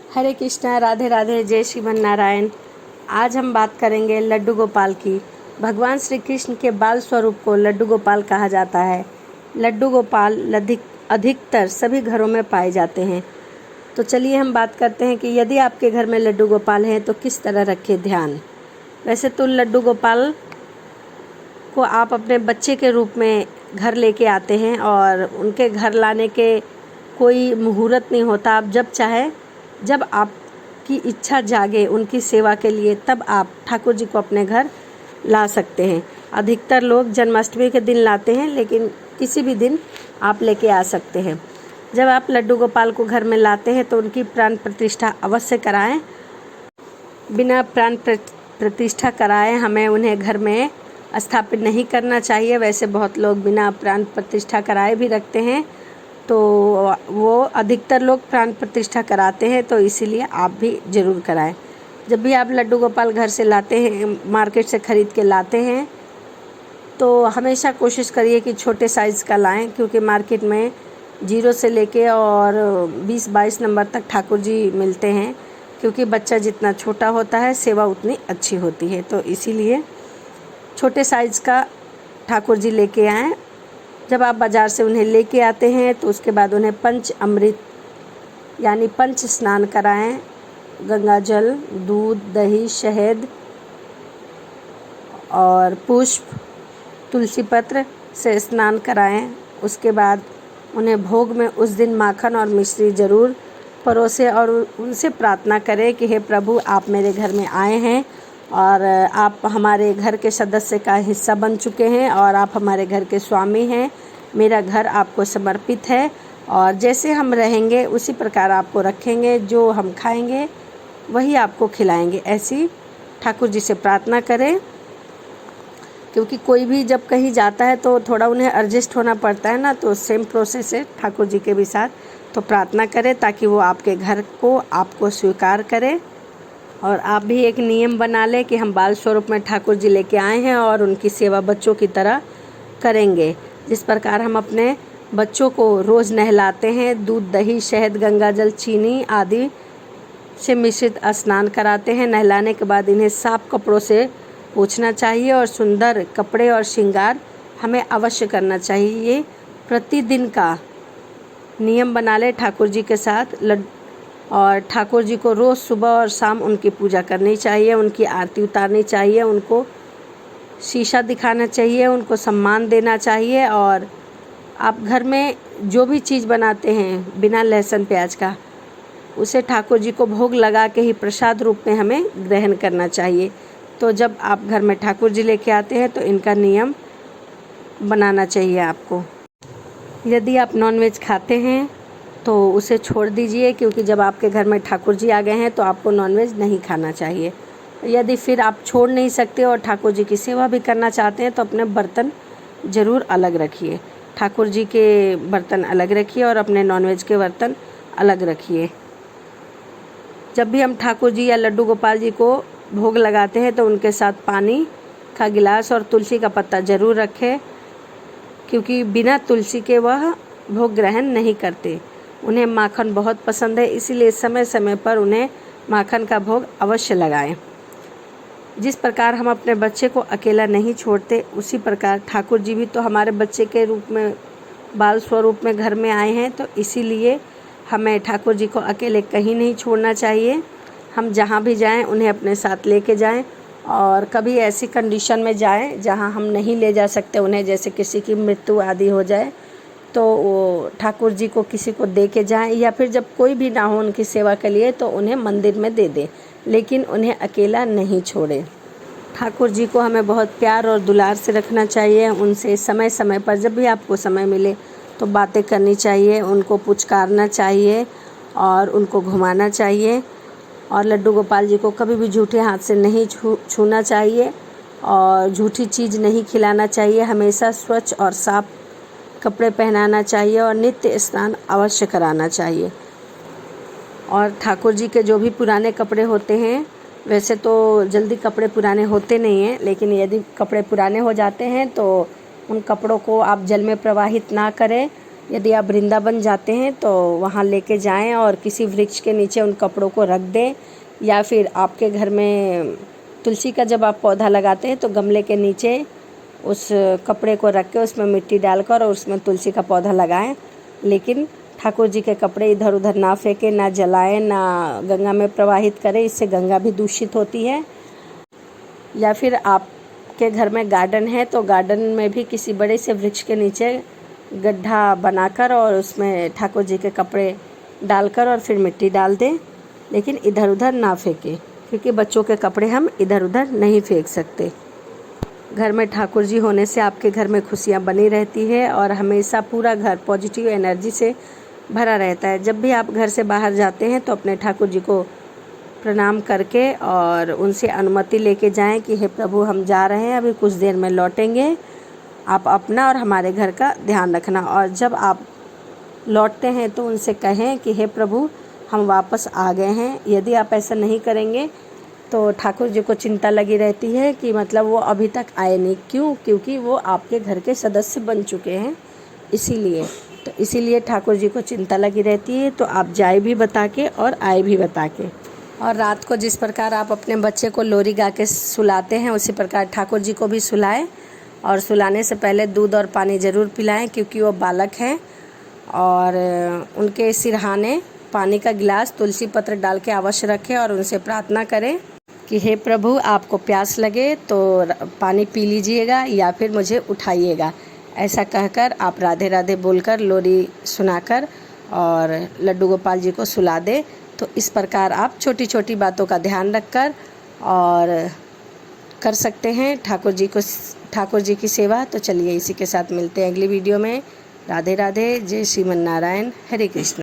हरे कृष्णा, राधे राधे, जय श्रीमन नारायण। आज हम बात करेंगे लड्डू गोपाल की। भगवान श्री कृष्ण के बाल स्वरूप को लड्डू गोपाल कहा जाता है। लड्डू गोपाल अधिकतर सभी घरों में पाए जाते हैं। तो चलिए हम बात करते हैं कि यदि आपके घर में लड्डू गोपाल हैं तो किस तरह रखें ध्यान। वैसे तो लड्डू गोपाल को आप अपने बच्चे के रूप में घर लेके आते हैं और उनके घर लाने के कोई मुहूर्त नहीं होता। आप जब चाहे, जब आपकी इच्छा जागे उनकी सेवा के लिए, तब आप ठाकुर जी को अपने घर ला सकते हैं। अधिकतर लोग जन्माष्टमी के दिन लाते हैं, लेकिन किसी भी दिन आप लेके आ सकते हैं। जब आप लड्डू गोपाल को घर में लाते हैं तो उनकी प्राण प्रतिष्ठा अवश्य कराएं। बिना प्राण प्रतिष्ठा कराए हमें उन्हें घर में स्थापित नहीं करना चाहिए। वैसे बहुत लोग बिना प्राण प्रतिष्ठा कराए भी रखते हैं, तो वो अधिकतर लोग प्राण प्रतिष्ठा कराते हैं, तो इसीलिए आप भी ज़रूर कराएं। जब भी आप लड्डू गोपाल घर से लाते हैं, मार्केट से ख़रीद के लाते हैं, तो हमेशा कोशिश करिए कि छोटे साइज़ का लाएं, क्योंकि मार्केट में 0 से लेके और 20-22 नंबर तक ठाकुर जी मिलते हैं। क्योंकि बच्चा जितना छोटा होता है सेवा उतनी अच्छी होती है, तो इसीलिए छोटे साइज़ का ठाकुर जी लेके आएँ। जब आप बाज़ार से उन्हें लेके आते हैं तो उसके बाद उन्हें पंच अमृत यानी पंच स्नान कराएं। गंगा जल, दूध, दही, शहद और पुष्प, तुलसी पत्र से स्नान कराएं। उसके बाद उन्हें भोग में उस दिन माखन और मिश्री ज़रूर परोसे और उनसे प्रार्थना करें कि हे प्रभु, आप मेरे घर में आए हैं और आप हमारे घर के सदस्य का हिस्सा बन चुके हैं और आप हमारे घर के स्वामी हैं। मेरा घर आपको समर्पित है और जैसे हम रहेंगे उसी प्रकार आपको रखेंगे। जो हम खाएंगे वही आपको खिलाएंगे। ऐसी ठाकुर जी से प्रार्थना करें, क्योंकि कोई भी जब कहीं जाता है तो थोड़ा उन्हें एडजस्ट होना पड़ता है ना, तो सेम प्रोसेस है ठाकुर जी के भी साथ। तो प्रार्थना करें ताकि वो आपके घर को आपको स्वीकार करें। और आप भी एक नियम बना लें कि हम बाल स्वरूप में ठाकुर जी लेके आए हैं और उनकी सेवा बच्चों की तरह करेंगे। जिस प्रकार हम अपने बच्चों को रोज़ नहलाते हैं, दूध, दही, शहद, गंगा जल, चीनी आदि से मिश्रित स्नान कराते हैं। नहलाने के बाद इन्हें साफ कपड़ों से पोंछना चाहिए और सुंदर कपड़े और श्रृंगार हमें अवश्य करना चाहिए। ये प्रतिदिन का नियम बना ले ठाकुर जी के साथ। और ठाकुर जी को रोज़ सुबह और शाम उनकी पूजा करनी चाहिए, उनकी आरती उतारनी चाहिए, उनको शीशा दिखाना चाहिए, उनको सम्मान देना चाहिए। और आप घर में जो भी चीज़ बनाते हैं बिना लहसुन प्याज का, उसे ठाकुर जी को भोग लगा के ही प्रसाद रूप में हमें ग्रहण करना चाहिए। तो जब आप घर में ठाकुर जी लेके आते हैं तो इनका नियम बनाना चाहिए आपको। यदि आप नॉनवेज खाते हैं तो उसे छोड़ दीजिए, क्योंकि जब आपके घर में ठाकुर जी आ गए हैं तो आपको नॉनवेज नहीं खाना चाहिए। यदि फिर आप छोड़ नहीं सकते और ठाकुर जी की सेवा भी करना चाहते हैं तो अपने बर्तन ज़रूर अलग रखिए। ठाकुर जी के बर्तन अलग रखिए और अपने नॉनवेज के बर्तन अलग रखिए। जब भी हम ठाकुर जी या लड्डू गोपाल जी को भोग लगाते हैं तो उनके साथ पानी का गिलास और तुलसी का पत्ता ज़रूर रखें, क्योंकि बिना तुलसी के वह भोग ग्रहण नहीं करते। उन्हें माखन बहुत पसंद है, इसीलिए समय समय पर उन्हें माखन का भोग अवश्य लगाएं। जिस प्रकार हम अपने बच्चे को अकेला नहीं छोड़ते, उसी प्रकार ठाकुर जी भी तो हमारे बच्चे के रूप में, बाल स्वरूप में घर में आए हैं। तो इसीलिए हमें ठाकुर जी को अकेले कहीं नहीं छोड़ना चाहिए। हम जहाँ भी जाएं उन्हें अपने साथ लेके जाएं। और कभी ऐसी कंडीशन में जाएं जहाँ हम नहीं ले जा सकते उन्हें, जैसे किसी की मृत्यु आदि हो जाए, तो वो ठाकुर जी को किसी को दे के जाएं, या फिर जब कोई भी ना हो उनकी सेवा के लिए तो उन्हें मंदिर में दे दें, लेकिन उन्हें अकेला नहीं छोड़ें। ठाकुर जी को हमें बहुत प्यार और दुलार से रखना चाहिए। उनसे समय समय पर जब भी आपको समय मिले तो बातें करनी चाहिए, उनको पुचकारना चाहिए और उनको घुमाना चाहिए। और लड्डू गोपाल जी को कभी भी झूठे हाथ से नहीं छूना चाहिए और झूठी चीज़ नहीं खिलाना चाहिए। हमेशा स्वच्छ और साफ कपड़े पहनाना चाहिए और नित्य स्नान अवश्य कराना चाहिए। और ठाकुर जी के जो भी पुराने कपड़े होते हैं, वैसे तो जल्दी कपड़े पुराने होते नहीं हैं, लेकिन यदि कपड़े पुराने हो जाते हैं तो उन कपड़ों को आप जल में प्रवाहित ना करें यदि आप वृंदावन जाते हैं तो वहाँ लेके जाएं और किसी वृक्ष के नीचे उन कपड़ों को रख दें, या फिर आपके घर में तुलसी का जब आप पौधा लगाते हैं तो गमले के नीचे उस कपड़े को रख के उसमें मिट्टी डालकर और उसमें तुलसी का पौधा लगाएं। लेकिन ठाकुर जी के कपड़े इधर उधर ना फेंकें, ना जलाएं, ना गंगा में प्रवाहित करें, इससे गंगा भी दूषित होती है। या फिर आपके घर में गार्डन है तो गार्डन में भी किसी बड़े से वृक्ष के नीचे गड्ढा बनाकर और उसमें ठाकुर जी के कपड़े डालकर और फिर मिट्टी डाल दें, लेकिन इधर उधर ना फेंकें, क्योंकि बच्चों के कपड़े हम इधर उधर नहीं फेंक सकते। घर में ठाकुर जी होने से आपके घर में खुशियाँ बनी रहती है और हमेशा पूरा घर पॉजिटिव एनर्जी से भरा रहता है। जब भी आप घर से बाहर जाते हैं तो अपने ठाकुर जी को प्रणाम करके और उनसे अनुमति लेके जाएं कि हे प्रभु, हम जा रहे हैं, अभी कुछ देर में लौटेंगे, आप अपना और हमारे घर का ध्यान रखना। और जब आप लौटते हैं तो उनसे कहें कि हे प्रभु, हम वापस आ गए हैं। यदि आप ऐसा नहीं करेंगे तो ठाकुर जी को चिंता लगी रहती है कि मतलब वो अभी तक आए नहीं, क्यों? क्योंकि वो आपके घर के सदस्य बन चुके हैं, इसीलिए ठाकुर जी को चिंता लगी रहती है। तो आप जाए भी बता के और आए भी बता के। और रात को जिस प्रकार आप अपने बच्चे को लोरी गा के सुलाते हैं, उसी प्रकार ठाकुर जी को भी सुलाएं और सुलाने से पहले दूध और पानी ज़रूर पिलाएं, क्योंकि वो बालक हैं। और उनके सिरहाने पानी का गिलास तुलसी पत्र डाल के अवश्य रखें और उनसे प्रार्थना करें कि हे प्रभु, आपको प्यास लगे तो पानी पी लीजिएगा या फिर मुझे उठाइएगा। ऐसा कहकर आप राधे राधे बोलकर लोरी सुनाकर और लड्डू गोपाल जी को सुला दें। तो इस प्रकार आप छोटी छोटी बातों का ध्यान रखकर और कर सकते हैं ठाकुर जी की सेवा। तो चलिए इसी के साथ मिलते हैं अगली वीडियो में। राधे राधे, जय श्रीमन नारायण, हरे कृष्ण।